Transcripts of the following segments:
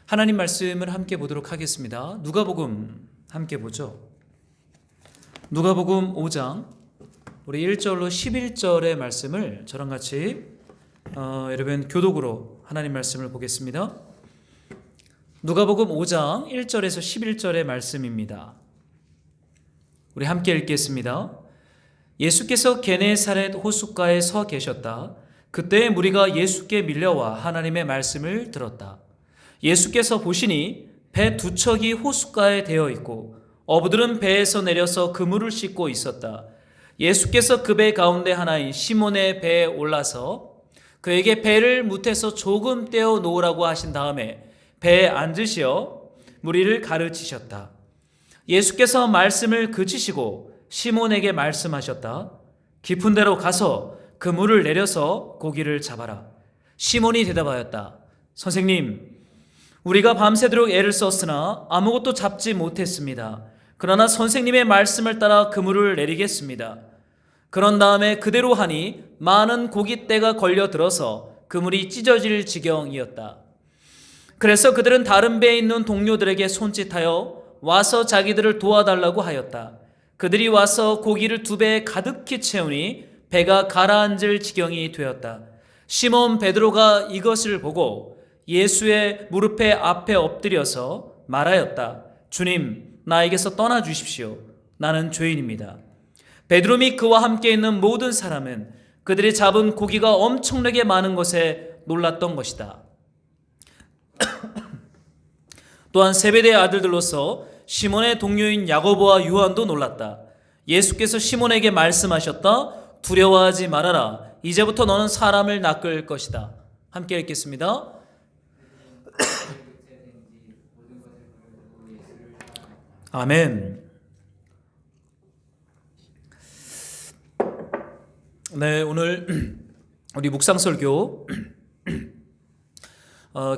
하나님 말씀을 함께 보도록 하겠습니다. 누가복음 함께 보죠. 누가복음 5장 우리 1절로 11절의 말씀을 저랑 같이 여러분 교독으로 하나님 말씀을 보겠습니다. 누가복음 5장 1절에서 11절의 말씀입니다. 우리 함께 읽겠습니다. 예수께서 게네사렛 호숫가에 서 계셨다. 그때 무리가 예수께 밀려와 하나님의 말씀을 들었다. 예수께서 보시니 배 두 척이 호숫가에 대어 있고 어부들은 배에서 내려서 그물을 씻고 있었다. 예수께서 그 배 가운데 하나인 시몬의 배에 올라서 그에게 배를 무태서 조금 떼어 놓으라고 하신 다음에 배에 앉으시어 무리를 가르치셨다. 예수께서 말씀을 그치시고 시몬에게 말씀하셨다. 깊은 데로 가서 그물을 내려서 고기를 잡아라. 시몬이 대답하였다. 선생님, 우리가 밤새도록 애를 썼으나 아무것도 잡지 못했습니다. 그러나 선생님의 말씀을 따라 그물을 내리겠습니다. 그런 다음에 그대로 하니 많은 고깃대가 걸려들어서 그물이 찢어질 지경이었다. 그래서 그들은 다른 배에 있는 동료들에게 손짓하여 와서 자기들을 도와달라고 하였다. 그들이 와서 고기를 두 배에 가득히 채우니 배가 가라앉을 지경이 되었다. 시몬 베드로가 이것을 보고 예수의 무릎에 앞에 엎드려서 말하였다. 주님, 나에게서 떠나 주십시오. 나는 죄인입니다. 베드로 및 그와 함께 있는 모든 사람은 그들이 잡은 고기가 엄청나게 많은 것에 놀랐던 것이다. 또한 세베대의 아들들로서 시몬의 동료인 야고보와 요한도 놀랐다. 예수께서 시몬에게 말씀하셨다. 두려워하지 말아라. 이제부터 너는 사람을 낚을 것이다. 함께 읽겠습니다. 아멘. 네, 오늘 우리 묵상설교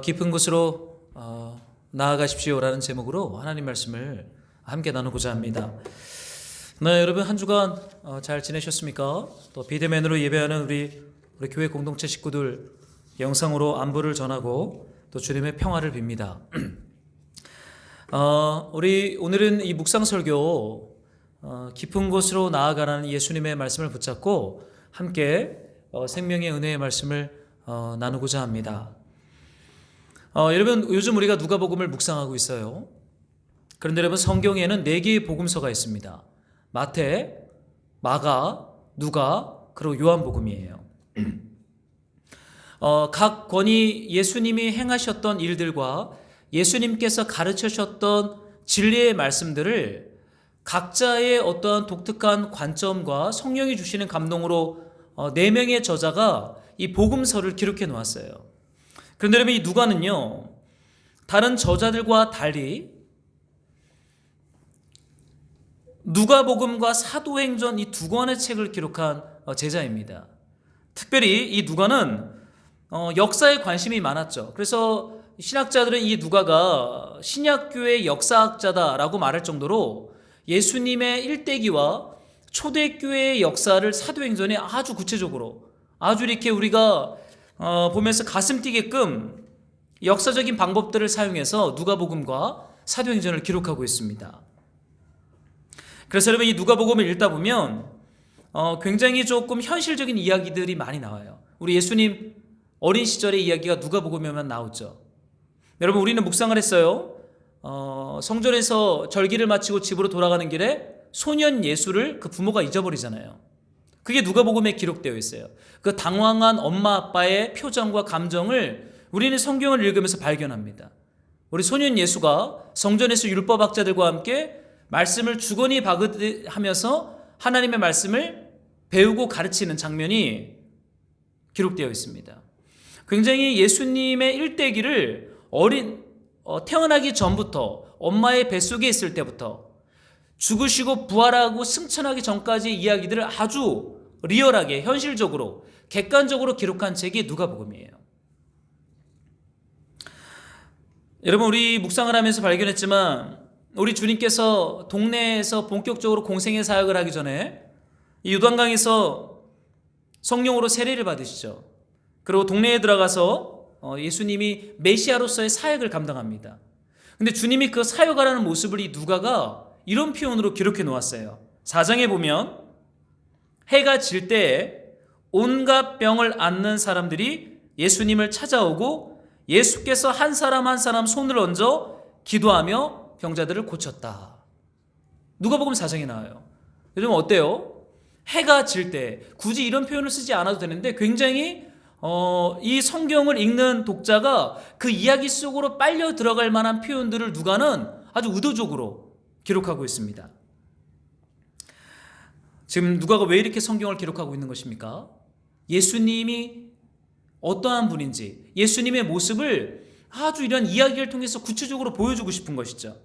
깊은 곳으로 나아가십시오라는 제목으로 하나님 말씀을 함께 나누고자 합니다. 네, 여러분 한 주간 잘 지내셨습니까? 또 비대면으로 예배하는 우리 교회 공동체 식구들 영상으로 안부를 전하고 또 주님의 평화를 빕니다. 우리 오늘은 이 묵상설교 깊은 곳으로 나아가라는 예수님의 말씀을 붙잡고 함께 생명의 은혜의 말씀을 나누고자 합니다. 여러분 요즘 우리가 누가복음을 묵상하고 있어요. 그런데 여러분 성경에는 4개의 복음서가 있습니다. 마태, 마가, 누가, 그리고 요한복음이에요. 각 권이 예수님이 행하셨던 일들과 예수님께서 가르치셨던 진리의 말씀들을 각자의 어떠한 독특한 관점과 성령이 주시는 감동으로 4명의 저자가 이 복음서를 기록해 놓았어요. 그런데 여러분 이 누가는요, 다른 저자들과 달리 누가복음과 사도행전 이 두 권의 책을 기록한 제자입니다. 특별히 이 누가는 역사에 관심이 많았죠. 그래서 신학자들은 이 누가가 신약교의 역사학자다라고 말할 정도로 예수님의 일대기와 초대교회의 역사를 사도행전에 아주 구체적으로 아주 이렇게 우리가 보면서 가슴 뛰게끔 역사적인 방법들을 사용해서 누가복음과 사도행전을 기록하고 있습니다. 그래서 여러분 이 누가복음을 읽다 보면 굉장히 조금 현실적인 이야기들이 많이 나와요. 우리 예수님 어린 시절의 이야기가 누가복음에만 나오죠. 여러분 우리는 묵상을 했어요. 성전에서 절기를 마치고 집으로 돌아가는 길에 소년 예수를 그 부모가 잊어버리잖아요. 그게 누가복음에 기록되어 있어요. 그 당황한 엄마 아빠의 표정과 감정을 우리는 성경을 읽으면서 발견합니다. 우리 소년 예수가 성전에서 율법학자들과 함께 말씀을 주거니 받으면서 하나님의 말씀을 배우고 가르치는 장면이 기록되어 있습니다. 굉장히 예수님의 일대기를 태어나기 전부터 엄마의 뱃속에 있을 때부터 죽으시고 부활하고 승천하기 전까지 이야기들을 아주 리얼하게 현실적으로 객관적으로 기록한 책이 누가복음이에요. 여러분 우리 묵상을 하면서 발견했지만 우리 주님께서 동네에서 본격적으로 공생의 사역을 하기 전에 이 요단강에서 성령으로 세례를 받으시죠. 그리고 동네에 들어가서 예수님이 메시아로서의 사역을 감당합니다. 근데 주님이 그 사역하라는 모습을 이 누가가 이런 표현으로 기록해 놓았어요. 4장에 보면 해가 질 때에 온갖 병을 앓는 사람들이 예수님을 찾아오고 예수께서 한 사람 한 사람 손을 얹어 기도하며 병자들을 고쳤다. 누가복음 4장에 나와요. 여러분 어때요? 해가 질 때, 굳이 이런 표현을 쓰지 않아도 되는데 굉장히 이 성경을 읽는 독자가 그 이야기 속으로 빨려 들어갈 만한 표현들을 누가는 아주 의도적으로 기록하고 있습니다. 지금 누가가 왜 이렇게 성경을 기록하고 있는 것입니까? 예수님이 어떠한 분인지, 예수님의 모습을 아주 이런 이야기를 통해서 구체적으로 보여주고 싶은 것이죠.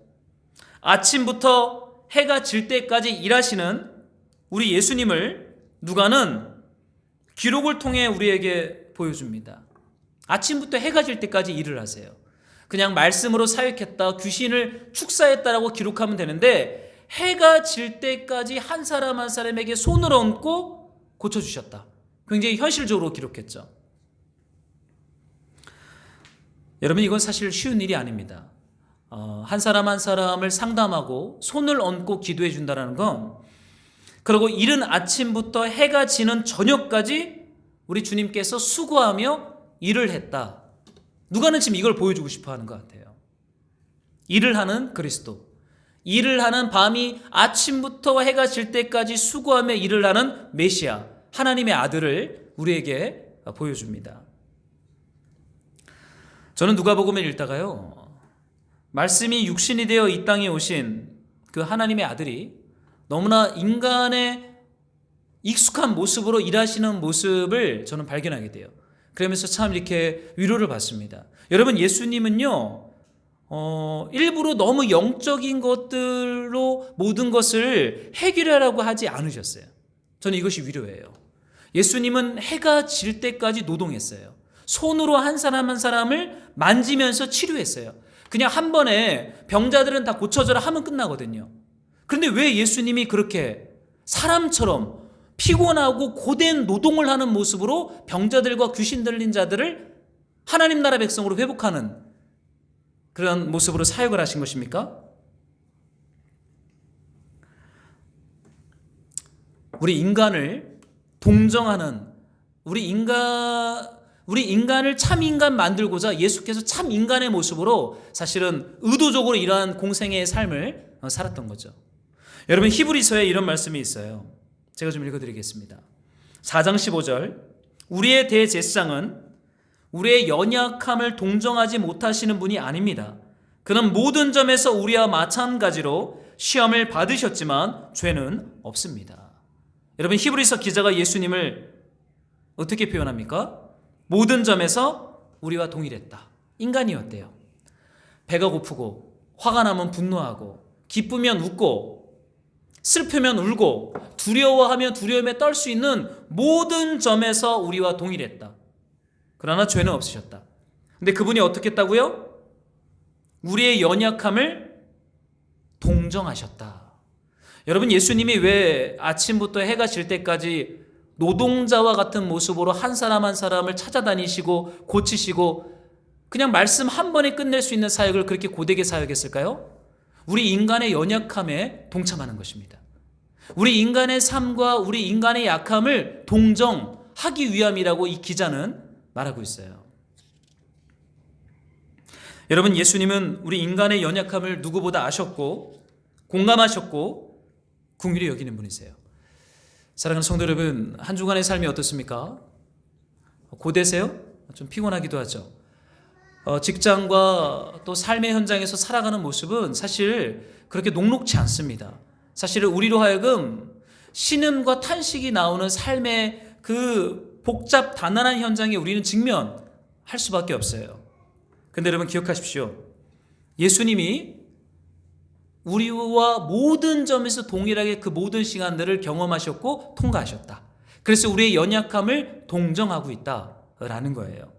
아침부터 해가 질 때까지 일하시는 우리 예수님을 누가는 기록을 통해 우리에게 보여줍니다. 아침부터 해가 질 때까지 일을 하세요. 그냥 말씀으로 사역했다, 귀신을 축사했다라고 기록하면 되는데 해가 질 때까지 한 사람 한 사람에게 손을 얹고 고쳐주셨다. 굉장히 현실적으로 기록했죠. 여러분 이건 사실 쉬운 일이 아닙니다. 한 사람 한 사람을 상담하고 손을 얹고 기도해 준다는 건, 그리고 이른 아침부터 해가 지는 저녁까지 우리 주님께서 수고하며 일을 했다. 누가는 지금 이걸 보여주고 싶어 하는 것 같아요. 일을 하는 그리스도, 일을 하는 밤이 아침부터 해가 질 때까지 수고하며 일을 하는 메시아, 하나님의 아들을 우리에게 보여줍니다. 저는 누가복음을 읽다가요, 말씀이 육신이 되어 이 땅에 오신 그 하나님의 아들이 너무나 인간의 익숙한 모습으로 일하시는 모습을 저는 발견하게 돼요. 그러면서 참 이렇게 위로를 받습니다. 여러분 예수님은요, 일부러 너무 영적인 것들로 모든 것을 해결하라고 하지 않으셨어요. 저는 이것이 위로예요. 예수님은 해가 질 때까지 노동했어요. 손으로 한 사람 한 사람을 만지면서 치료했어요. 그냥 한 번에 병자들은 다 고쳐져라 하면 끝나거든요. 그런데 왜 예수님이 그렇게 사람처럼 피곤하고 고된 노동을 하는 모습으로 병자들과 귀신 들린 자들을 하나님 나라 백성으로 회복하는 그런 모습으로 사역을 하신 것입니까? 우리 인간을 동정하는, 우리 인간을 참 인간 만들고자 예수께서 참 인간의 모습으로 사실은 의도적으로 이러한 공생애의 삶을 살았던 거죠. 여러분 히브리서에 이런 말씀이 있어요. 제가 좀 읽어드리겠습니다. 4장 15절, 우리의 대제사장은 우리의 연약함을 동정하지 못하시는 분이 아닙니다. 그는 모든 점에서 우리와 마찬가지로 시험을 받으셨지만 죄는 없습니다. 여러분 히브리서 기자가 예수님을 어떻게 표현합니까? 모든 점에서 우리와 동일했다. 인간이었대요. 배가 고프고 화가 나면 분노하고 기쁘면 웃고 슬프면 울고 두려워하면 두려움에 떨 수 있는 모든 점에서 우리와 동일했다. 그러나 죄는 없으셨다. 근데 그분이 어떻게 했다고요? 우리의 연약함을 동정하셨다. 여러분 예수님이 왜 아침부터 해가 질 때까지 노동자와 같은 모습으로 한 사람 한 사람을 찾아다니시고 고치시고 그냥 말씀 한 번에 끝낼 수 있는 사역을 그렇게 고되게 사역했을까요? 우리 인간의 연약함에 동참하는 것입니다. 우리 인간의 삶과 우리 인간의 약함을 동정하기 위함이라고 이 기자는 말하고 있어요. 여러분 예수님은 우리 인간의 연약함을 누구보다 아셨고 공감하셨고 긍휼히 여기는 분이세요. 사랑하는 성도 여러분, 한 주간의 삶이 어떻습니까? 고되세요? 좀 피곤하기도 하죠. 직장과 또 삶의 현장에서 살아가는 모습은 사실 그렇게 녹록지 않습니다. 사실 우리로 하여금 신음과 탄식이 나오는 삶의 그 복잡 단단한 현장에 우리는 직면할 수밖에 없어요. 근데 여러분 기억하십시오. 예수님이 우리와 모든 점에서 동일하게 그 모든 시간들을 경험하셨고 통과하셨다. 그래서 우리의 연약함을 동정하고 있다라는 거예요.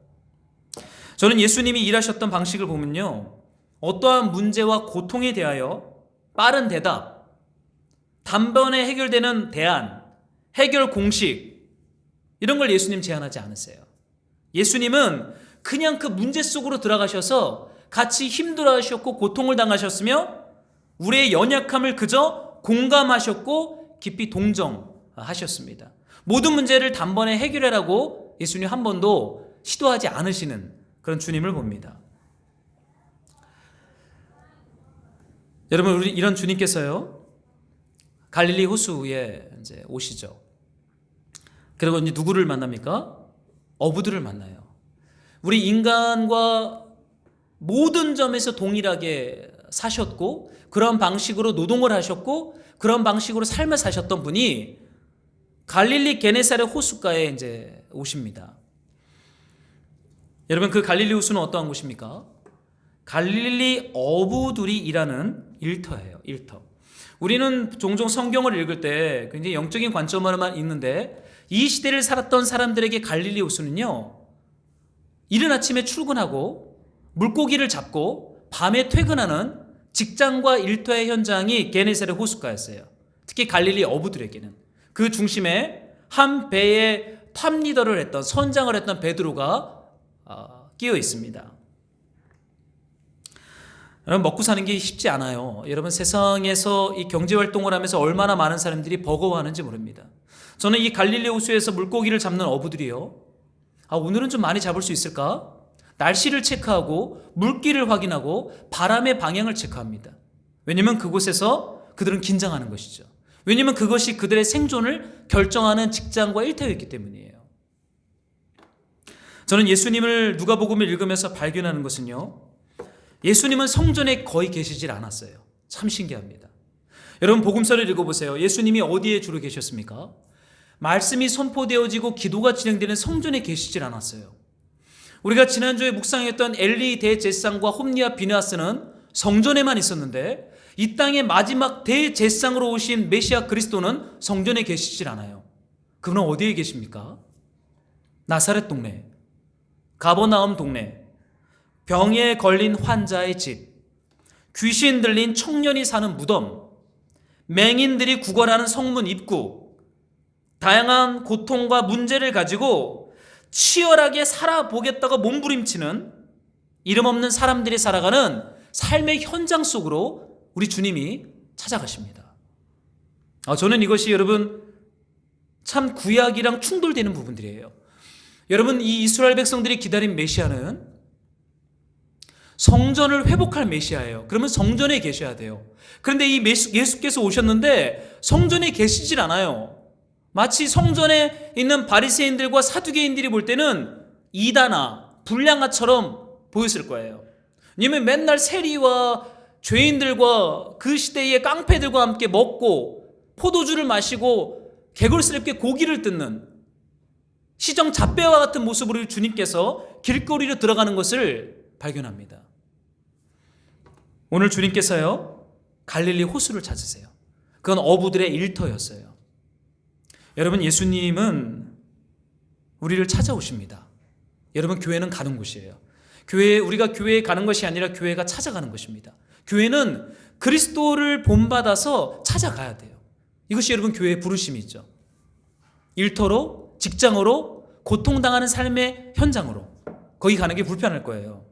저는 예수님이 일하셨던 방식을 보면요, 어떠한 문제와 고통에 대하여 빠른 대답, 단번에 해결되는 대안, 해결 공식 이런 걸 예수님 제안하지 않으세요. 예수님은 그냥 그 문제 속으로 들어가셔서 같이 힘들어하셨고 고통을 당하셨으며 우리의 연약함을 그저 공감하셨고 깊이 동정하셨습니다. 모든 문제를 단번에 해결하라고 예수님 한 번도 시도하지 않으시는 그런 주님을 봅니다. 여러분, 우리 이런 주님께서요, 갈릴리 호수에 이제 오시죠. 그리고 이제 누구를 만납니까? 어부들을 만나요. 우리 인간과 모든 점에서 동일하게 사셨고, 그런 방식으로 노동을 하셨고, 그런 방식으로 삶을 사셨던 분이 갈릴리 게네사렛 호숫가에 이제 오십니다. 여러분, 그 갈릴리 호수는 어떠한 곳입니까? 갈릴리 어부들이 일하는 일터예요. 일터. 우리는 종종 성경을 읽을 때 굉장히 영적인 관점으로만 읽는데, 이 시대를 살았던 사람들에게 갈릴리 호수는요, 이른 아침에 출근하고 물고기를 잡고 밤에 퇴근하는 직장과 일터의 현장이 게네사렛 호숫가였어요. 특히 갈릴리 어부들에게는 그 중심에 한 배의 탑리더를 했던, 선장을 했던 베드로가 끼어 있습니다. 여러분, 먹고 사는 게 쉽지 않아요. 여러분, 세상에서 이 경제활동을 하면서 얼마나 많은 사람들이 버거워하는지 모릅니다. 저는 이 갈릴리 호수에서 물고기를 잡는 어부들이요, 오늘은 좀 많이 잡을 수 있을까? 날씨를 체크하고 물기를 확인하고 바람의 방향을 체크합니다. 왜냐하면 그곳에서 그들은 긴장하는 것이죠. 왜냐하면 그것이 그들의 생존을 결정하는 직장과 일터였기 때문이에요. 저는 예수님을 누가복음을 읽으면서 발견하는 것은요, 예수님은 성전에 거의 계시질 않았어요. 참 신기합니다. 여러분, 복음서를 읽어보세요. 예수님이 어디에 주로 계셨습니까? 말씀이 선포되어지고 기도가 진행되는 성전에 계시질 않았어요. 우리가 지난주에 묵상했던 엘리 대제사장과 홈리와 비느하스는 성전에만 있었는데, 이 땅의 마지막 대제사장으로 오신 메시아 그리스도는 성전에 계시질 않아요. 그분은 어디에 계십니까? 나사렛 동네, 가버나움 동네, 병에 걸린 환자의 집, 귀신 들린 청년이 사는 무덤, 맹인들이 구걸하는 성문 입구, 다양한 고통과 문제를 가지고 치열하게 살아보겠다고 몸부림치는 이름 없는 사람들이 살아가는 삶의 현장 속으로 우리 주님이 찾아가십니다. 저는 이것이 여러분 참 구약이랑 충돌되는 부분들이에요. 여러분, 이 이스라엘 백성들이 기다린 메시아는 성전을 회복할 메시아예요. 그러면 성전에 계셔야 돼요. 그런데 이 예수께서 오셨는데 성전에 계시질 않아요. 마치 성전에 있는 바리새인들과 사두개인들이 볼 때는 이다나 불량아처럼 보였을 거예요. 왜냐하면 맨날 세리와 죄인들과 그 시대의 깡패들과 함께 먹고 포도주를 마시고 개걸스럽게 고기를 뜯는 시정 잡배와 같은 모습으로 주님께서 길거리로 들어가는 것을 발견합니다. 오늘 주님께서요, 갈릴리 호수를 찾으세요. 그건 어부들의 일터였어요. 여러분, 예수님은 우리를 찾아오십니다. 여러분, 교회는 가는 곳이에요. 우리가 교회에 가는 것이 아니라 교회가 찾아가는 것입니다. 교회는 그리스도를 본받아서 찾아가야 돼요. 이것이 여러분 교회의 부르심이죠. 일터로, 직장으로, 고통당하는 삶의 현장으로 거기 가는 게 불편할 거예요.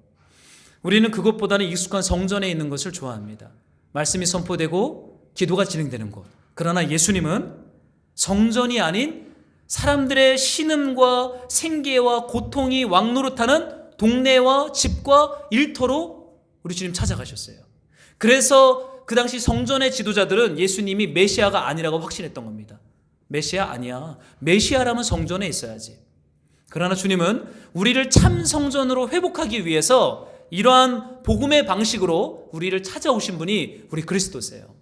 우리는 그것보다는 익숙한 성전에 있는 것을 좋아합니다. 말씀이 선포되고 기도가 진행되는 곳. 그러나 예수님은 성전이 아닌 사람들의 신음과 생계와 고통이 왕노릇하는 동네와 집과 일터로 우리 주님 찾아가셨어요. 그래서 그 당시 성전의 지도자들은 예수님이 메시아가 아니라고 확신했던 겁니다. 메시아 아니야. 메시아라면 성전에 있어야지. 그러나 주님은 우리를 참 성전으로 회복하기 위해서 이러한 복음의 방식으로 우리를 찾아오신 분이 우리 그리스도세요.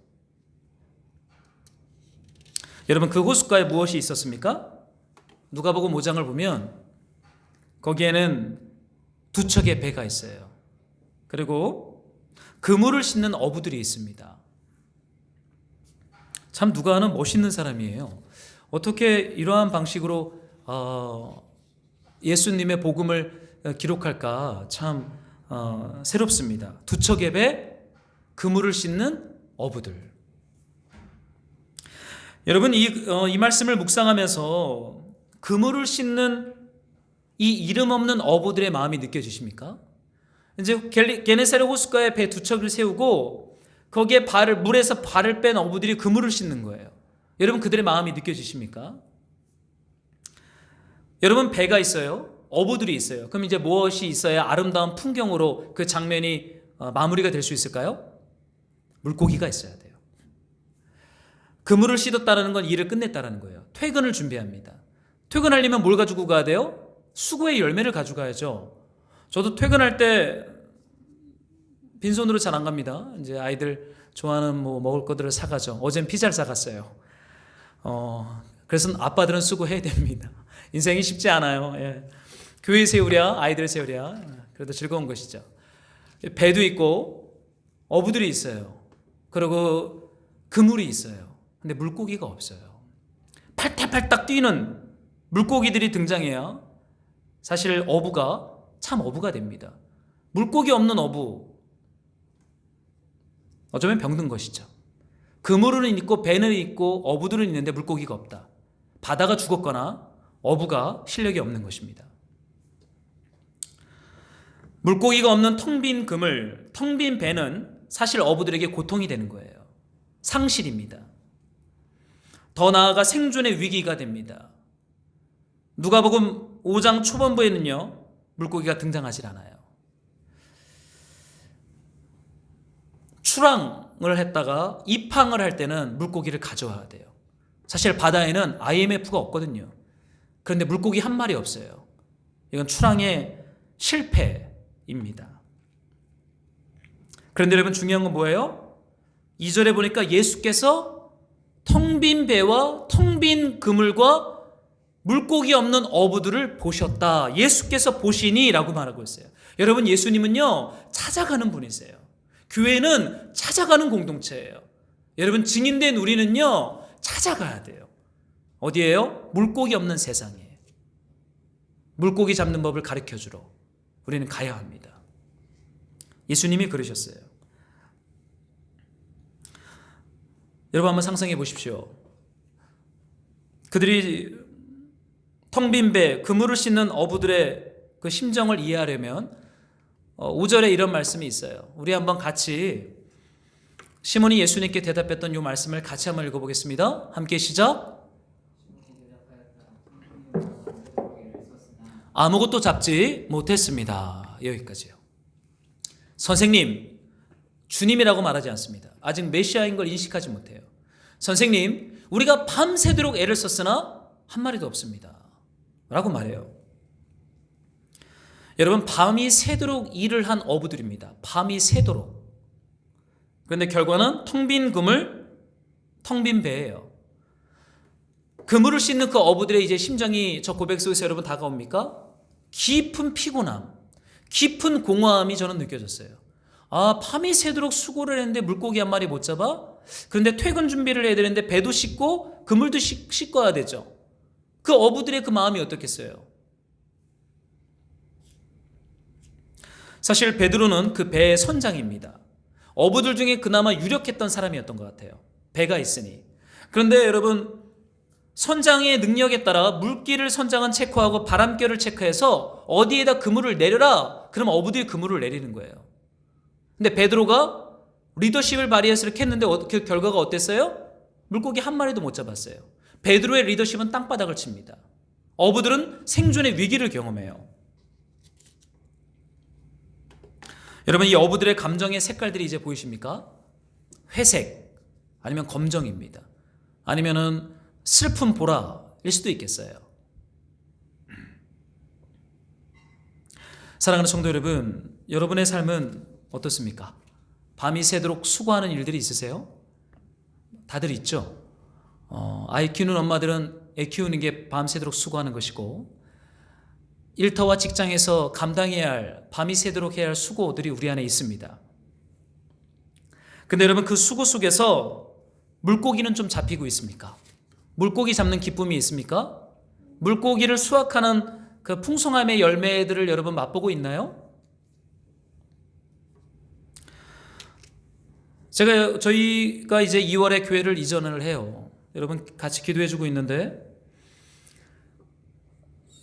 여러분, 그 호숫가에 무엇이 있었습니까? 누가복음 5장을 보면 거기에는 두 척의 배가 있어요. 그리고 그물을 싣는 어부들이 있습니다. 참 누가 하는 멋있는 사람이에요. 어떻게 이러한 방식으로 예수님의 복음을 기록할까 참 새롭습니다. 두 척의 배, 그물을 싣는 어부들. 여러분, 이 말씀을 묵상하면서 그물을 싣는 이 이름 없는 어부들의 마음이 느껴지십니까? 이제 게네사렛 호숫가에 배 두 척을 세우고 거기에 물에서 발을 뺀 어부들이 그물을 씻는 거예요. 여러분, 그들의 마음이 느껴지십니까? 여러분, 배가 있어요. 어부들이 있어요. 그럼 이제 무엇이 있어야 아름다운 풍경으로 그 장면이 마무리가 될 수 있을까요? 물고기가 있어야 돼요. 그물을 씻었다는 건 일을 끝냈다는 거예요. 퇴근을 준비합니다. 퇴근하려면 뭘 가지고 가야 돼요? 수고의 열매를 가져가야죠. 저도 퇴근할 때 빈손으로 잘 안 갑니다. 이제 아이들 좋아하는 뭐 먹을 것들을 사가죠. 어젠 피자를 사갔어요. 그래서 아빠들은 수고해야 됩니다. 인생이 쉽지 않아요. 예. 교회 세우랴, 아이들 세우랴. 그래도 즐거운 것이죠. 배도 있고 어부들이 있어요. 그리고 그물이 있어요. 근데 물고기가 없어요. 팔딱팔딱 뛰는 물고기들이 등장해야 사실 어부가 참 어부가 됩니다. 물고기 없는 어부, 어쩌면 병든 것이죠. 그물은 있고 배는 있고 어부들은 있는데 물고기가 없다. 바다가 죽었거나 어부가 실력이 없는 것입니다. 물고기가 없는 텅 빈 그물, 텅 빈 배는 사실 어부들에게 고통이 되는 거예요. 상실입니다. 더 나아가 생존의 위기가 됩니다. 누가복음 5장 초반부에는요, 물고기가 등장하지 않아요. 출항을 했다가 입항을 할 때는 물고기를 가져와야 돼요. 사실 바다에는 IMF가 없거든요. 그런데 물고기 한 마리 없어요. 이건 출항의 실패입니다. 그런데 여러분, 중요한 건 뭐예요? 2절에 보니까 예수께서 텅 빈 배와 텅 빈 그물과 물고기 없는 어부들을 보셨다. 예수께서 보시니 라고 말하고 있어요. 여러분, 예수님은요, 찾아가는 분이세요. 교회는 찾아가는 공동체예요. 여러분, 증인된 우리는요, 찾아가야 돼요. 어디예요? 물고기 없는 세상에. 물고기 잡는 법을 가르쳐주러 우리는 가야 합니다. 예수님이 그러셨어요. 여러분, 한번 상상해 보십시오. 그들이 텅 빈 배, 그물을 씻는 어부들의 그 심정을 이해하려면 5절에 이런 말씀이 있어요. 우리 한번 같이 시몬이 예수님께 대답했던 이 말씀을 같이 한번 읽어보겠습니다. 함께 시작. 아무것도 잡지 못했습니다. 여기까지요. 선생님, 주님이라고 말하지 않습니다. 아직 메시아인 걸 인식하지 못해요. 선생님, 우리가 밤새도록 애를 썼으나 한 마리도 없습니다. 라고 말해요. 여러분, 밤이 새도록 일을 한 어부들입니다. 밤이 새도록. 그런데 결과는 텅 빈 그물, 텅 빈 배예요. 그물을 씻는 그 어부들의 이제 심정이 저 고백 속에서 여러분 다가옵니까? 깊은 피곤함, 깊은 공허함이 저는 느껴졌어요. 아, 밤이 새도록 수고를 했는데 물고기 한 마리 못 잡아? 그런데 퇴근 준비를 해야 되는데 배도 씻고 그물도 씻어야 되죠. 그 어부들의 그 마음이 어떻겠어요? 사실 베드로는 그 배의 선장입니다. 어부들 중에 그나마 유력했던 사람이었던 것 같아요. 배가 있으니. 그런데 여러분, 선장의 능력에 따라 물길을 선장은 체크하고 바람결을 체크해서 어디에다 그물을 내려라. 그럼 어부들이 그물을 내리는 거예요. 근데 베드로가 리더십을 발휘해서 이렇게 했는데 그 결과가 어땠어요? 물고기 한 마리도 못 잡았어요. 베드로의 리더십은 땅바닥을 칩니다. 어부들은 생존의 위기를 경험해요. 여러분, 이 어부들의 감정의 색깔들이 이제 보이십니까? 회색, 아니면 검정입니다. 아니면은 슬픈 보라일 수도 있겠어요. 사랑하는 성도 여러분, 여러분의 삶은 어떻습니까? 밤이 새도록 수고하는 일들이 있으세요? 다들 있죠? 아이 키우는 엄마들은 애 키우는 게 밤새도록 수고하는 것이고, 일터와 직장에서 감당해야 할, 밤이 새도록 해야 할 수고들이 우리 안에 있습니다. 근데 여러분, 그 수고 속에서 물고기는 좀 잡히고 있습니까? 물고기 잡는 기쁨이 있습니까? 물고기를 수확하는 그 풍성함의 열매들을 여러분 맛보고 있나요? 저희가 이제 2월에 교회를 이전을 해요. 여러분 같이 기도해주고 있는데,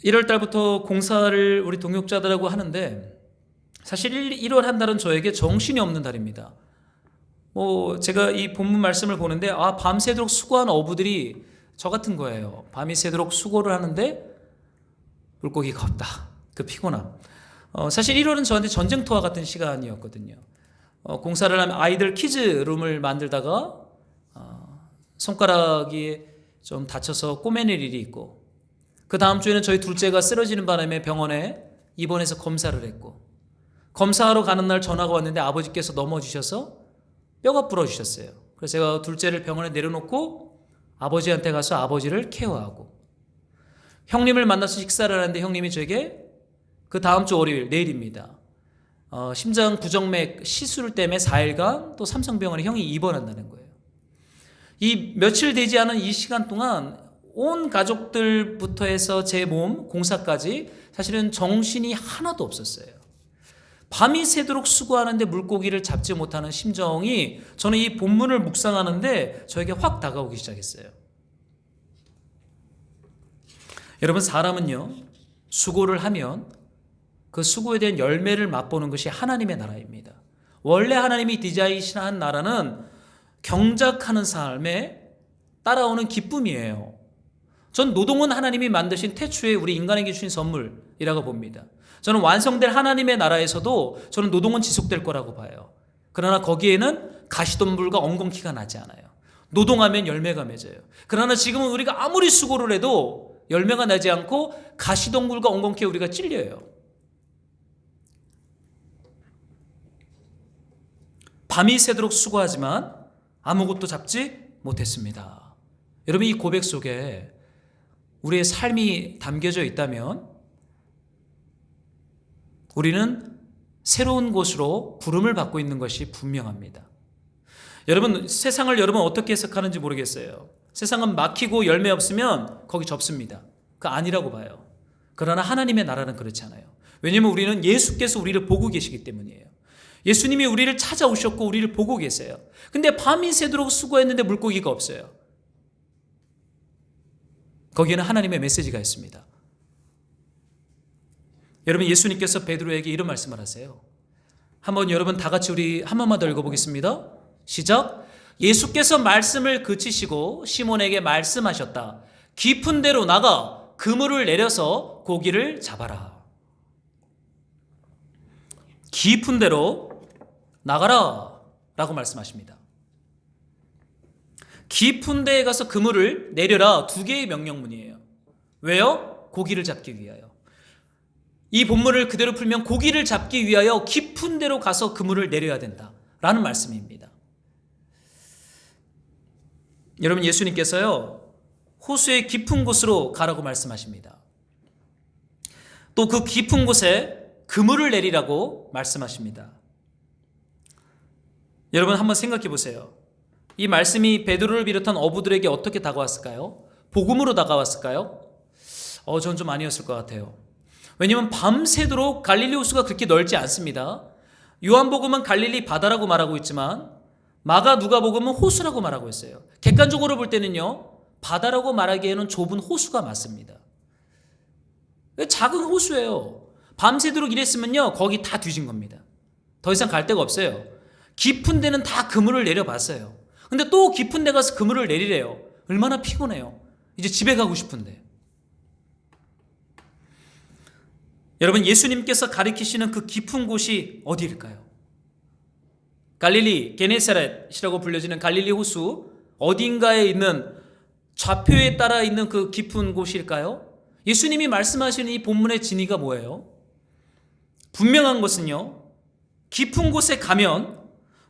1월 달부터 공사를 우리 동역자들하고 하는데 사실 1월 한 달은 저에게 정신이 없는 달입니다. 제가 이 본문 말씀을 보는데 밤새도록 수고한 어부들이 저 같은 거예요. 밤이 새도록 수고를 하는데 물고기가 없다. 그 피곤함. 사실 1월은 저한테 전쟁터와 같은 시간이었거든요. 공사를 하면 아이들 키즈룸을 만들다가 손가락이 좀 다쳐서 꼬매낼 일이 있고, 그 다음 주에는 저희 둘째가 쓰러지는 바람에 병원에 입원해서 검사를 했고, 검사하러 가는 날 전화가 왔는데 아버지께서 넘어지셔서 뼈가 부러지셨어요. 그래서 제가 둘째를 병원에 내려놓고 아버지한테 가서 아버지를 케어하고, 형님을 만나서 식사를 하는데 형님이 저에게 그 다음 주 월요일, 내일입니다, 심장 부정맥 시술 때문에 4일간 또 삼성병원에 형이 입원한다는 거예요. 이 며칠 되지 않은 이 시간 동안 온 가족들부터 해서 제 몸, 공사까지 사실은 정신이 하나도 없었어요. 밤이 새도록 수고하는데 물고기를 잡지 못하는 심정이 저는 이 본문을 묵상하는데 저에게 확 다가오기 시작했어요. 여러분, 사람은요, 수고를 하면 그 수고에 대한 열매를 맛보는 것이 하나님의 나라입니다. 원래 하나님이 디자인한 나라는 경작하는 삶에 따라오는 기쁨이에요. 전 노동은 하나님이 만드신 태초에 우리 인간에게 주신 선물이라고 봅니다. 저는 완성될 하나님의 나라에서도 저는 노동은 지속될 거라고 봐요. 그러나 거기에는 가시덤불과 엉겅퀴가 나지 않아요. 노동하면 열매가 맺어요. 그러나 지금은 우리가 아무리 수고를 해도 열매가 나지 않고 가시덤불과 엉겅퀴에 우리가 찔려요. 밤이 새도록 수고하지만 아무것도 잡지 못했습니다. 여러분, 이 고백 속에 우리의 삶이 담겨져 있다면 우리는 새로운 곳으로 부름을 받고 있는 것이 분명합니다. 여러분, 세상을 여러분 어떻게 해석하는지 모르겠어요. 세상은 막히고 열매 없으면 거기 접습니다. 그거 아니라고 봐요. 그러나 하나님의 나라는 그렇지 않아요. 왜냐하면 우리는 예수께서 우리를 보고 계시기 때문이에요. 예수님이 우리를 찾아오셨고 우리를 보고 계세요. 근데 밤이 새도록 수고했는데 물고기가 없어요. 거기에는 하나님의 메시지가 있습니다. 여러분, 예수님께서 베드로에게 이런 말씀을 하세요. 한번 여러분 다 같이 우리 한 번만 더 읽어보겠습니다. 시작. 예수께서 말씀을 그치시고 시몬에게 말씀하셨다. 깊은 데로 나가 그물을 내려서 고기를 잡아라. 깊은 데로 나가라 라고 말씀하십니다. 깊은 데에 가서 그물을 내려라, 두 개의 명령문이에요. 왜요? 고기를 잡기 위하여. 이 본문을 그대로 풀면 고기를 잡기 위하여 깊은 데로 가서 그물을 내려야 된다라는 말씀입니다. 여러분, 예수님께서요, 호수의 깊은 곳으로 가라고 말씀하십니다. 또 그 깊은 곳에 그물을 내리라고 말씀하십니다. 여러분, 한번 생각해 보세요. 이 말씀이 베드로를 비롯한 어부들에게 어떻게 다가왔을까요? 복음으로 다가왔을까요? 저는 좀 아니었을 것 같아요. 왜냐하면 밤새도록 갈릴리 호수가 그렇게 넓지 않습니다. 요한복음은 갈릴리 바다라고 말하고 있지만 마가 누가복음은 호수라고 말하고 있어요. 객관적으로 볼 때는요, 바다라고 말하기에는 좁은 호수가 맞습니다. 작은 호수예요. 밤새도록 일했으면요, 거기 다 뒤진 겁니다. 더 이상 갈 데가 없어요. 깊은 데는 다 그물을 내려봤어요. 근데 또 깊은 데 가서 그물을 내리래요. 얼마나 피곤해요. 이제 집에 가고 싶은데. 여러분, 예수님께서 가리키시는 그 깊은 곳이 어디일까요? 갈릴리 게네사렛이라고 불려지는 갈릴리 호수 어딘가에 있는, 좌표에 따라 있는 그 깊은 곳일까요? 예수님이 말씀하시는 이 본문의 진의가 뭐예요? 분명한 것은요, 깊은 곳에 가면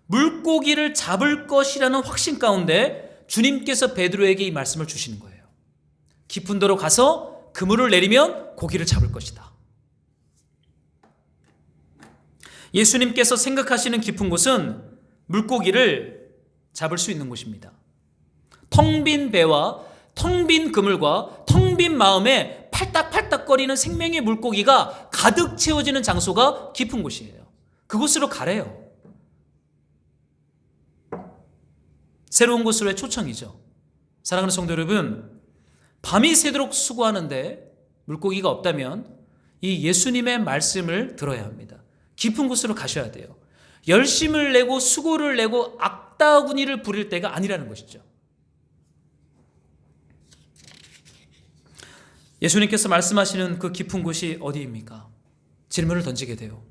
물고기를 잡을 것이라는 확신 가운데 주님께서 베드로에게 이 말씀을 주시는 거예요. 깊은 데로 가서 그물을 내리면 고기를 잡을 것이다. 예수님께서 생각하시는 깊은 곳은 물고기를 잡을 수 있는 곳입니다. 텅 빈 배와 텅 빈 그물과 텅 빈 마음에 팔딱팔딱거리는 생명의 물고기가 가득 채워지는 장소가 깊은 곳이에요. 그곳으로 가래요. 새로운 곳으로의 초청이죠. 사랑하는 성도 여러분, 밤이 새도록 수고하는데 물고기가 없다면 이 예수님의 말씀을 들어야 합니다. 깊은 곳으로 가셔야 돼요. 열심을 내고 수고를 내고 악다구니를 부릴 때가 아니라는 것이죠. 예수님께서 말씀하시는 그 깊은 곳이 어디입니까? 질문을 던지게 돼요.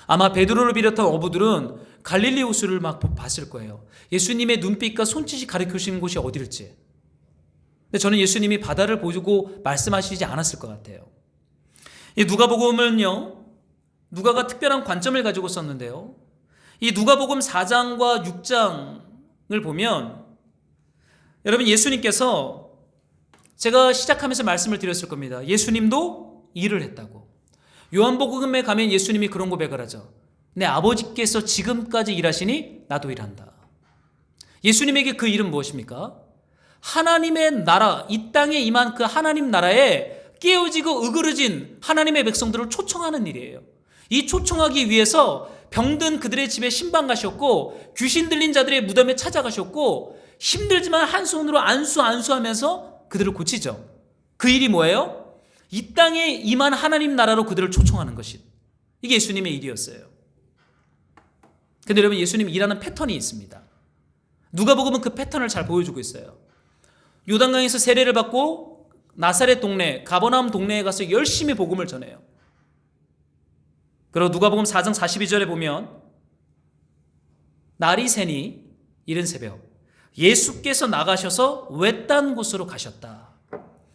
아마 베드로를 비롯한 어부들은 갈릴리 호수를 막 봤을 거예요. 예수님의 눈빛과 손짓이 가리켜 주시는 곳이 어디일지. 근데 저는 예수님이 바다를 보고 말씀하시지 않았을 것 같아요. 이 누가복음은요, 누가가 특별한 관점을 가지고 썼는데요. 이 누가복음 4장과 6장을 보면 여러분 예수님께서 제가 시작하면서 말씀을 드렸을 겁니다. 예수님도 일을 했다고. 요한복음에 가면 예수님이 그런 고백을 하죠. 내 아버지께서 지금까지 일하시니 나도 일한다. 예수님에게 그 일은 무엇입니까? 하나님의 나라, 이 땅에 임한 그 하나님 나라에 깨어지고 으그러진 하나님의 백성들을 초청하는 일이에요. 이 초청하기 위해서 병든 그들의 집에 신방 가셨고 귀신 들린 자들의 무덤에 찾아가셨고 힘들지만 한 손으로 안수하면서 그들을 고치죠. 그 일이 뭐예요? 이 땅에 임한 하나님 나라로 그들을 초청하는 것이, 이게 예수님의 일이었어요. 근데 여러분 예수님이 일하는 패턴이 있습니다. 누가복음은 그 패턴을 잘 보여주고 있어요. 요단강에서 세례를 받고 나사렛 동네, 가버나움 동네에 가서 열심히 복음을 전해요. 그리고 누가복음 4장 42절에 보면 날이 새니 이른 새벽 예수께서 나가셔서 외딴 곳으로 가셨다.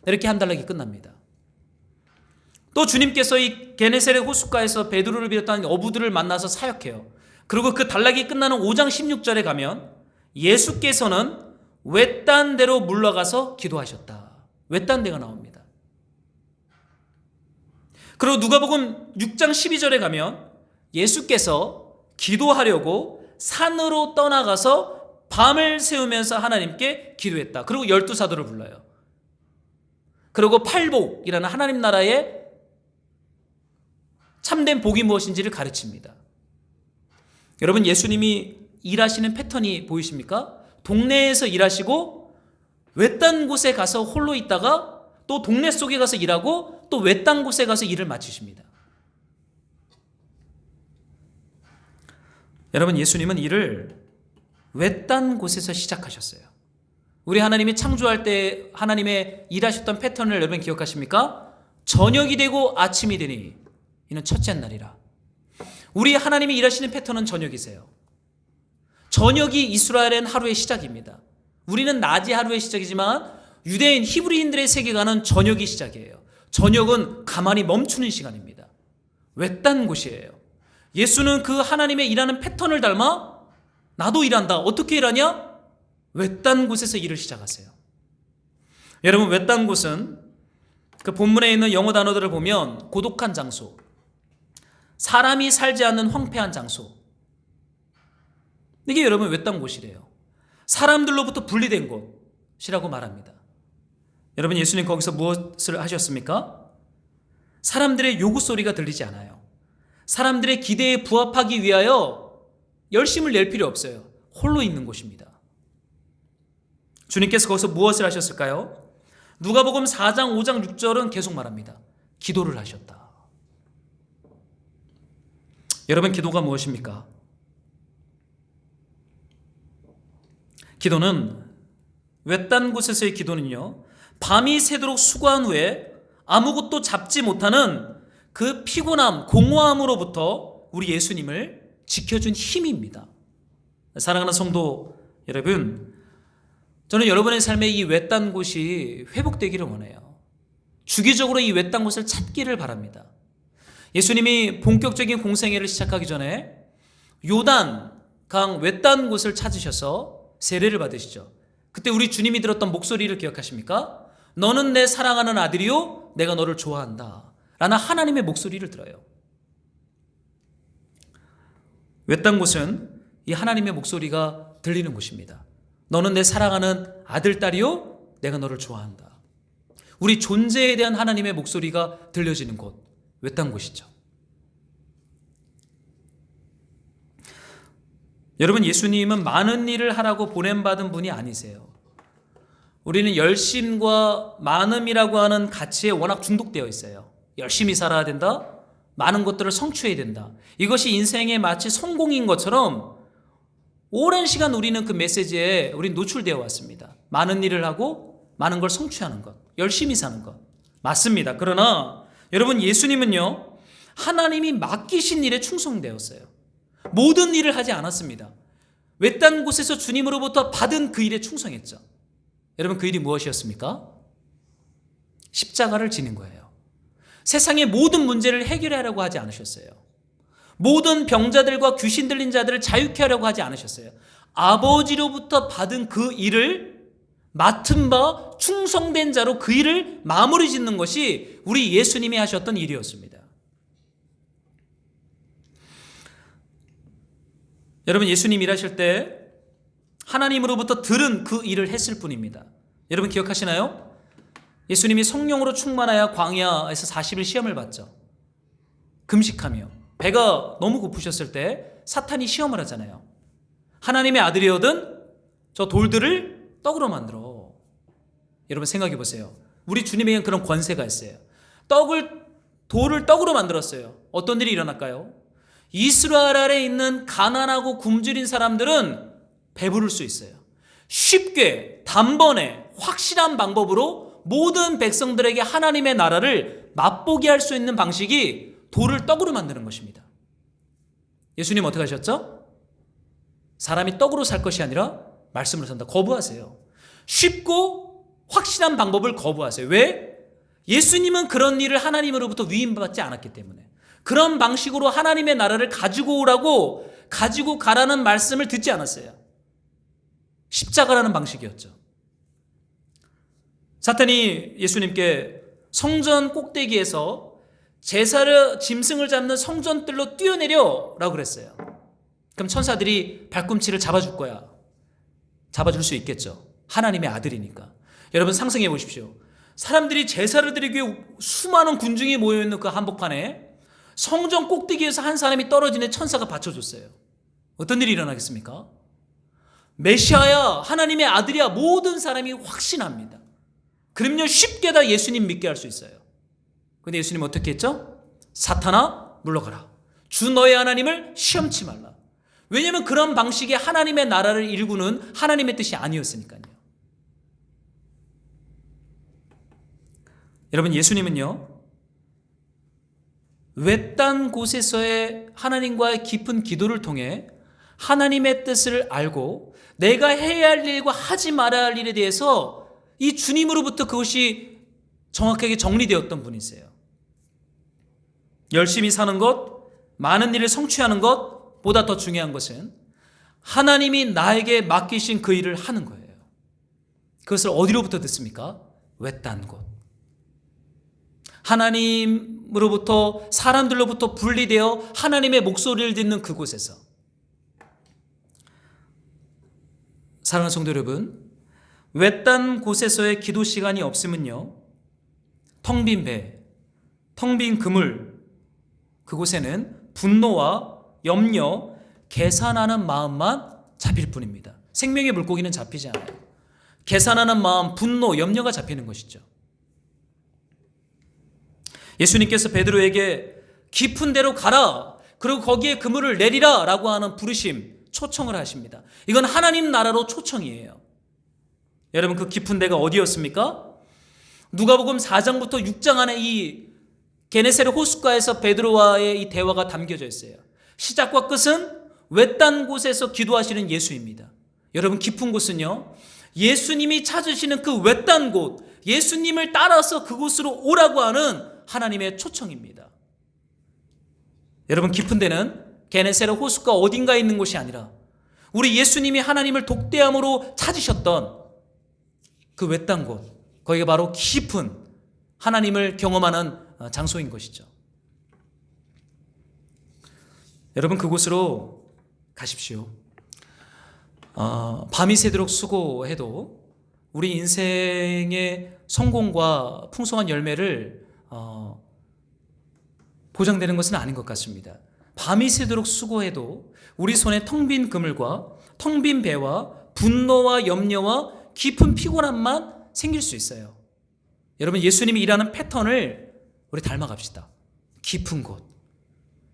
이렇게 한 단락이 끝납니다. 또 주님께서 이 게네사렛 호숫가에서 베드로를 비롯한 어부들을 만나서 사역해요. 그리고 그 단락이 끝나는 5장 16절에 가면 예수께서는 외딴 데로 물러가서 기도하셨다. 외딴 데가 나옵니다. 그리고 누가복음 6장 12절에 가면 예수께서 기도하려고 산으로 떠나가서 밤을 새우면서 하나님께 기도했다. 그리고 12사도를 불러요. 그리고 팔복이라는 하나님 나라의 참된 복이 무엇인지를 가르칩니다. 여러분 예수님이 일하시는 패턴이 보이십니까? 동네에서 일하시고 외딴 곳에 가서 홀로 있다가 또 동네 속에 가서 일하고 또 외딴 곳에 가서 일을 마치십니다. 여러분 예수님은 일을 외딴 곳에서 시작하셨어요. 우리 하나님이 창조할 때 하나님의 일하셨던 패턴을 여러분 기억하십니까? 저녁이 되고 아침이 되니 이는 첫째 날이라. 우리 하나님이 일하시는 패턴은 저녁이세요. 저녁이 이스라엘은 하루의 시작입니다. 우리는 낮이 하루의 시작이지만 유대인 히브리인들의 세계관은 저녁이 시작이에요. 저녁은 가만히 멈추는 시간입니다. 외딴 곳이에요. 예수는 그 하나님의 일하는 패턴을 닮아 나도 일한다. 어떻게 일하냐? 외딴 곳에서 일을 시작하세요. 여러분 외딴 곳은 그 본문에 있는 영어 단어들을 보면 고독한 장소, 사람이 살지 않는 황폐한 장소, 이게 여러분 외딴 곳이래요. 사람들로부터 분리된 곳이라고 말합니다. 여러분 예수님 거기서 무엇을 하셨습니까? 사람들의 요구 소리가 들리지 않아요. 사람들의 기대에 부합하기 위하여 열심을 낼 필요 없어요. 홀로 있는 곳입니다. 주님께서 거기서 무엇을 하셨을까요? 누가복음 4장 5장 6절은 계속 말합니다. 기도를 하셨다. 여러분 기도가 무엇입니까? 기도는 외딴 곳에서의 기도는요, 밤이 새도록 수고한 후에 아무것도 잡지 못하는 그 피곤함, 공허함으로부터 우리 예수님을 지켜준 힘입니다. 사랑하는 성도 여러분, 저는 여러분의 삶에 이 외딴 곳이 회복되기를 원해요. 주기적으로 이 외딴 곳을 찾기를 바랍니다. 예수님이 본격적인 공생애를 시작하기 전에 요단 강 외딴 곳을 찾으셔서 세례를 받으시죠. 그때 우리 주님이 들었던 목소리를 기억하십니까? 너는 내 사랑하는 아들이요 내가 너를 좋아한다 라는 하나님의 목소리를 들어요. 외딴 곳은 이 하나님의 목소리가 들리는 곳입니다. 너는 내 사랑하는 아들, 딸이요 내가 너를 좋아한다. 우리 존재에 대한 하나님의 목소리가 들려지는 곳, 외딴 곳이죠. 여러분 예수님은 많은 일을 하라고 보냄받은 분이 아니세요. 우리는 열심과 많음이라고 하는 가치에 워낙 중독되어 있어요. 열심히 살아야 된다. 많은 것들을 성취해야 된다. 이것이 인생의 마치 성공인 것처럼 오랜 시간 우리는 그 메시지에 우린 노출되어 왔습니다. 많은 일을 하고 많은 걸 성취하는 것, 열심히 사는 것. 맞습니다. 그러나 여러분, 예수님은요, 하나님이 맡기신 일에 충성되었어요. 모든 일을 하지 않았습니다. 외딴 곳에서 주님으로부터 받은 그 일에 충성했죠. 여러분, 그 일이 무엇이었습니까? 십자가를 지는 거예요. 세상의 모든 문제를 해결하려고 하지 않으셨어요. 모든 병자들과 귀신 들린 자들을 자유케 하려고 하지 않으셨어요. 아버지로부터 받은 그 일을 맡은 바 충성된 자로 그 일을 마무리 짓는 것이 우리 예수님이 하셨던 일이었습니다. 여러분, 예수님 일하실 때 하나님으로부터 들은 그 일을 했을 뿐입니다. 여러분 기억하시나요? 예수님이 성령으로 충만하여 광야에서 40일 시험을 받죠. 금식하며 배가 너무 고프셨을 때 사탄이 시험을 하잖아요. 하나님의 아들이거든 저 돌들을 떡으로 만들어. 여러분 생각해 보세요. 우리 주님에게는 그런 권세가 있어요. 돌을 떡으로 만들었어요. 어떤 일이 일어날까요? 이스라엘 아래에 있는 가난하고 굶주린 사람들은 배부를 수 있어요. 쉽게 단번에 확실한 방법으로 모든 백성들에게 하나님의 나라를 맛보게 할 수 있는 방식이 돌을 떡으로 만드는 것입니다. 예수님 어떻게 하셨죠? 사람이 떡으로 살 것이 아니라 말씀으로 산다. 거부하세요. 쉽고 확실한 방법을 거부하세요. 왜? 예수님은 그런 일을 하나님으로부터 위임받지 않았기 때문에. 그런 방식으로 하나님의 나라를 가지고 오라고 가지고 가라는 말씀을 듣지 않았어요. 십자가라는 방식이었죠. 사탄이 예수님께 성전 꼭대기에서 제사를 짐승을 잡는 성전뜰로 뛰어내려라고 그랬어요. 그럼 천사들이 발꿈치를 잡아줄 거야. 잡아줄 수 있겠죠. 하나님의 아들이니까. 여러분 상상해 보십시오. 사람들이 제사를 드리기 위해 수많은 군중이 모여있는 그 한복판에 성전 꼭대기에서 한 사람이 떨어지는 천사가 받쳐줬어요. 어떤 일이 일어나겠습니까? 메시아야, 하나님의 아들이야, 모든 사람이 확신합니다. 그럼요, 쉽게 다 예수님 믿게 할 수 있어요. 근데 예수님 어떻게 했죠? 사탄아, 물러가라. 주 너의 하나님을 시험치 말라. 왜냐하면 그런 방식의 하나님의 나라를 일구는 하나님의 뜻이 아니었으니까요. 여러분, 예수님은요, 외딴 곳에서의 하나님과의 깊은 기도를 통해 하나님의 뜻을 알고 내가 해야 할 일과 하지 말아야 할 일에 대해서 이 주님으로부터 그것이 정확하게 정리되었던 분이세요. 열심히 사는 것, 많은 일을 성취하는 것보다 더 중요한 것은 하나님이 나에게 맡기신 그 일을 하는 거예요. 그것을 어디로부터 듣습니까? 외딴 곳. 하나님으로부터, 사람들로부터 분리되어 하나님의 목소리를 듣는 그곳에서. 사랑하는 성도 여러분, 외딴 곳에서의 기도 시간이 없으면요, 텅 빈 배, 텅 빈 그물, 그곳에는 분노와 염려, 계산하는 마음만 잡힐 뿐입니다. 생명의 물고기는 잡히지 않아요. 계산하는 마음, 분노, 염려가 잡히는 것이죠. 예수님께서 베드로에게 깊은 데로 가라, 그리고 거기에 그물을 내리라 라고 하는 부르심, 초청을 하십니다. 이건 하나님 나라로 초청이에요. 여러분, 그 깊은 데가 어디였습니까? 누가복음 4장부터 6장 안에 이 게네사렛 호숫가에서 베드로와의 이 대화가 담겨져 있어요. 시작과 끝은 외딴 곳에서 기도하시는 예수입니다. 여러분, 깊은 곳은요, 예수님이 찾으시는 그 외딴 곳, 예수님을 따라서 그곳으로 오라고 하는 하나님의 초청입니다. 여러분, 깊은 데는 게네사렛 호숫가 어딘가에 있는 곳이 아니라 우리 예수님이 하나님을 독대함으로 찾으셨던 그 외딴 곳, 거기가 바로 깊은 하나님을 경험하는 장소인 것이죠. 여러분, 그곳으로 가십시오. 밤이 새도록 수고해도 우리 인생의 성공과 풍성한 열매를 보장되는 것은 아닌 것 같습니다. 밤이 새도록 수고해도 우리 손에 텅 빈 그물과 텅 빈 배와 분노와 염려와 깊은 피곤함만 생길 수 있어요. 여러분, 예수님이 일하는 패턴을 우리 닮아갑시다. 깊은 곳,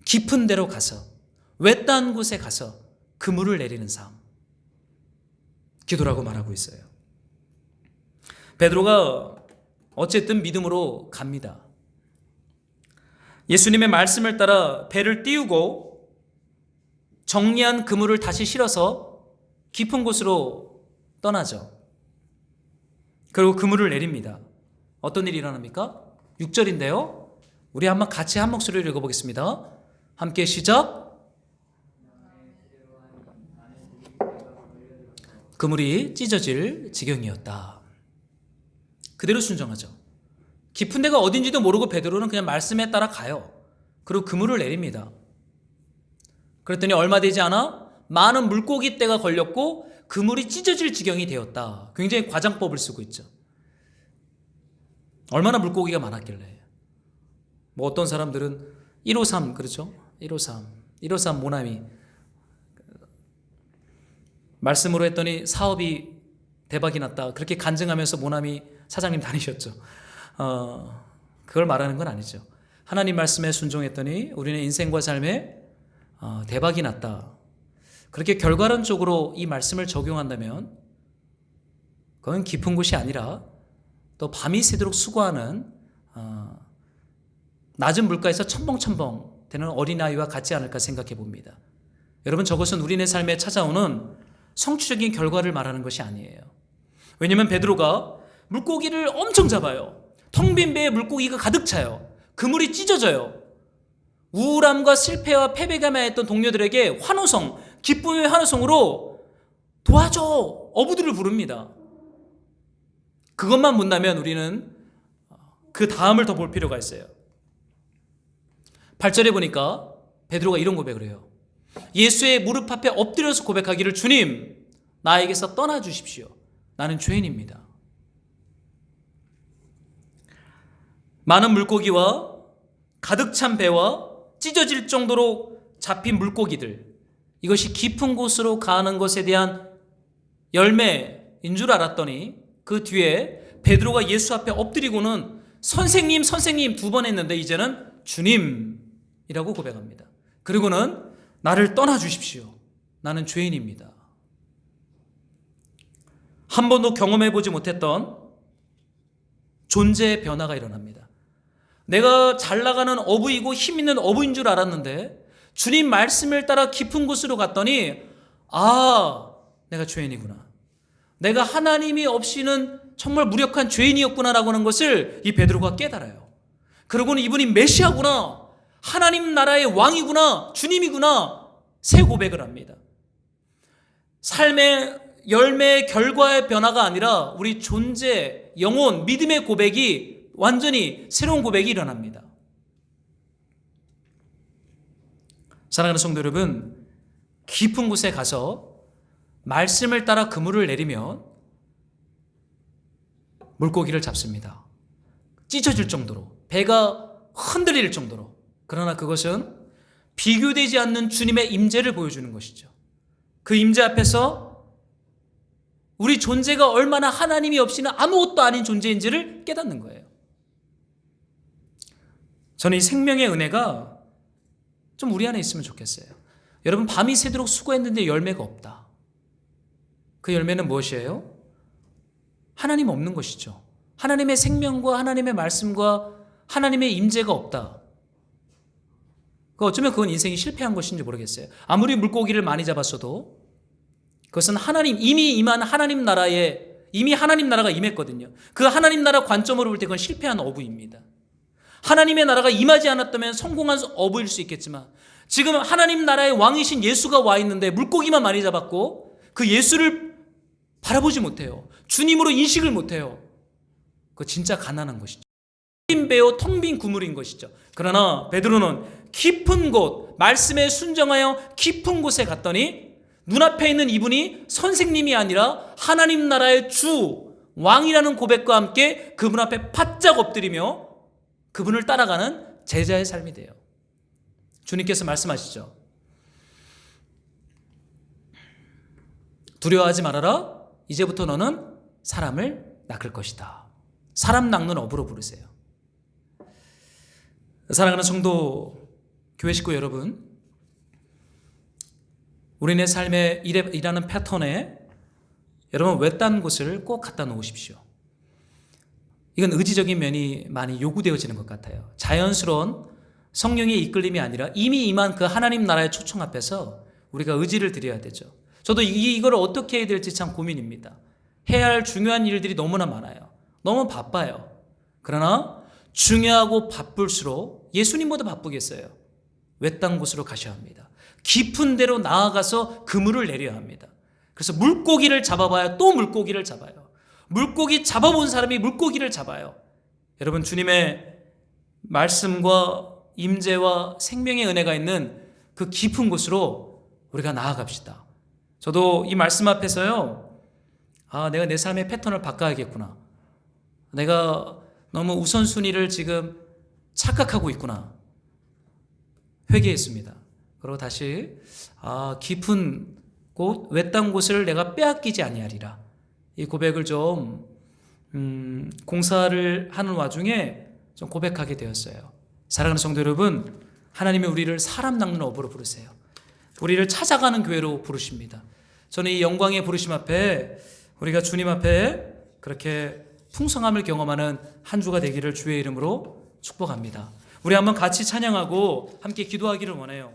깊은 데로 가서, 외딴 곳에 가서 그물을 내리는 삶, 기도라고 말하고 있어요. 베드로가 어쨌든 믿음으로 갑니다. 예수님의 말씀을 따라 배를 띄우고 정리한 그물을 다시 실어서 깊은 곳으로 떠나죠. 그리고 그물을 내립니다. 어떤 일이 일어납니까? 6절인데요. 우리 한번 같이 한 목소리로 읽어보겠습니다. 함께 시작. 그물이 찢어질 지경이었다. 그대로 순종하죠. 깊은 데가 어딘지도 모르고 베드로는 그냥 말씀에 따라 가요. 그리고 그물을 내립니다. 그랬더니 얼마 되지 않아 많은 물고기 떼가 걸렸고 그물이 찢어질 지경이 되었다. 굉장히 과장법을 쓰고 있죠. 얼마나 물고기가 많았길래. 뭐 어떤 사람들은 153 그렇죠? 153 모나미 말씀으로 했더니 사업이 대박이 났다. 그렇게 간증하면서 모나미 사장님 다니셨죠. 그걸 말하는 건 아니죠. 하나님 말씀에 순종했더니 우리는 인생과 삶에 대박이 났다. 그렇게 결과론적으로 이 말씀을 적용한다면 그건 깊은 곳이 아니라 또 밤이 새도록 수고하는 낮은 물가에서 첨벙첨벙 되는 어린아이와 같지 않을까 생각해 봅니다. 여러분, 저것은 우리네 삶에 찾아오는 성취적인 결과를 말하는 것이 아니에요. 왜냐하면 베드로가 물고기를 엄청 잡아요. 텅 빈 배에 물고기가 가득 차요. 그물이 찢어져요. 우울함과 실패와 패배가 많았던 동료들에게 환호성, 기쁨의 환호성으로 도와줘! 어부들을 부릅니다. 그것만 본다면 우리는 그 다음을 더 볼 필요가 있어요. 8절에 보니까 베드로가 이런 고백을 해요. 예수의 무릎 앞에 엎드려서 고백하기를 주님, 나에게서 떠나 주십시오. 나는 죄인입니다. 많은 물고기와 가득 찬 배와 찢어질 정도로 잡힌 물고기들, 이것이 깊은 곳으로 가는 것에 대한 열매인 줄 알았더니 그 뒤에 베드로가 예수 앞에 엎드리고는 선생님, 선생님 2번 했는데 이제는 주님이라고 고백합니다. 그리고는 나를 떠나 주십시오. 나는 죄인입니다. 한 번도 경험해보지 못했던 존재의 변화가 일어납니다. 내가 잘 나가는 어부이고 힘 있는 어부인 줄 알았는데 주님 말씀을 따라 깊은 곳으로 갔더니 내가 죄인이구나. 내가 하나님이 없이는 정말 무력한 죄인이었구나라고 하는 것을 이 베드로가 깨달아요. 그러고는 이분이 메시아구나, 하나님 나라의 왕이구나, 주님이구나, 새 고백을 합니다. 삶의 열매의 결과의 변화가 아니라 우리 존재, 영혼, 믿음의 고백이 완전히 새로운 고백이 일어납니다. 사랑하는 성도 여러분, 깊은 곳에 가서 말씀을 따라 그물을 내리면 물고기를 잡습니다. 찢어질 정도로, 배가 흔들릴 정도로. 그러나 그것은 비교되지 않는 주님의 임재를 보여주는 것이죠. 그 임재 앞에서 우리 존재가 얼마나 하나님이 없이는 아무것도 아닌 존재인지를 깨닫는 거예요. 저는 이 생명의 은혜가 좀 우리 안에 있으면 좋겠어요. 여러분, 밤이 새도록 수고했는데 열매가 없다. 그 열매는 무엇이에요? 하나님 없는 것이죠. 하나님의 생명과 하나님의 말씀과 하나님의 임재가 없다. 어쩌면 그건 인생이 실패한 것인지 모르겠어요. 아무리 물고기를 많이 잡았어도 그것은 하나님, 이미 임한 하나님 나라에, 이미 하나님 나라가 임했거든요. 그 하나님 나라 관점으로 볼 때 그건 실패한 어부입니다. 하나님의 나라가 임하지 않았다면 성공한 어부일 수 있겠지만 지금 하나님 나라의 왕이신 예수가 와 있는데 물고기만 많이 잡았고 그 예수를 바라보지 못해요. 주님으로 인식을 못해요. 그거 진짜 가난한 것이죠. 텅 빈 배요, 텅 빈 그물인 것이죠. 그러나 베드로는 깊은 곳, 말씀에 순종하여 깊은 곳에 갔더니 눈앞에 있는 이분이 선생님이 아니라 하나님 나라의 주, 왕이라는 고백과 함께 그분 앞에 바짝 엎드리며 그분을 따라가는 제자의 삶이 돼요. 주님께서 말씀하시죠. 두려워하지 말아라. 이제부터 너는 사람을 낚을 것이다. 사람 낚는 업으로 부르세요. 사랑하는 성도, 교회 식구 여러분, 우리네 삶의 일하는 패턴에 여러분 외딴 곳을 꼭 갖다 놓으십시오. 이건 의지적인 면이 많이 요구되어지는 것 같아요. 자연스러운 성령의 이끌림이 아니라 이미 임한 그 하나님 나라의 초청 앞에서 우리가 의지를 드려야 되죠. 저도 이걸 어떻게 해야 될지 참 고민입니다. 해야 할 중요한 일들이 너무나 많아요. 너무 바빠요. 그러나 중요하고 바쁠수록 예수님보다 바쁘겠어요. 외딴 곳으로 가셔야 합니다. 깊은 데로 나아가서 그물을 내려야 합니다. 그래서 물고기를 잡아봐야 또 물고기를 잡아요. 물고기 잡아본 사람이 물고기를 잡아요. 여러분, 주님의 말씀과 임재와 생명의 은혜가 있는 그 깊은 곳으로 우리가 나아갑시다. 저도 이 말씀 앞에서요, 내가 내 삶의 패턴을 바꿔야겠구나. 내가 너무 우선순위를 지금 착각하고 있구나. 회개했습니다. 그리고 다시 깊은 곳, 외딴 곳을 내가 빼앗기지 아니하리라. 이 고백을 좀 공사를 하는 와중에 좀 고백하게 되었어요. 사랑하는 성도 여러분, 하나님이 우리를 사람 낚는 업으로 부르세요. 우리를 찾아가는 교회로 부르십니다. 저는 이 영광의 부르심 앞에 우리가 주님 앞에 그렇게 풍성함을 경험하는 한 주가 되기를 주의 이름으로 축복합니다. 우리 한번 같이 찬양하고 함께 기도하기를 원해요.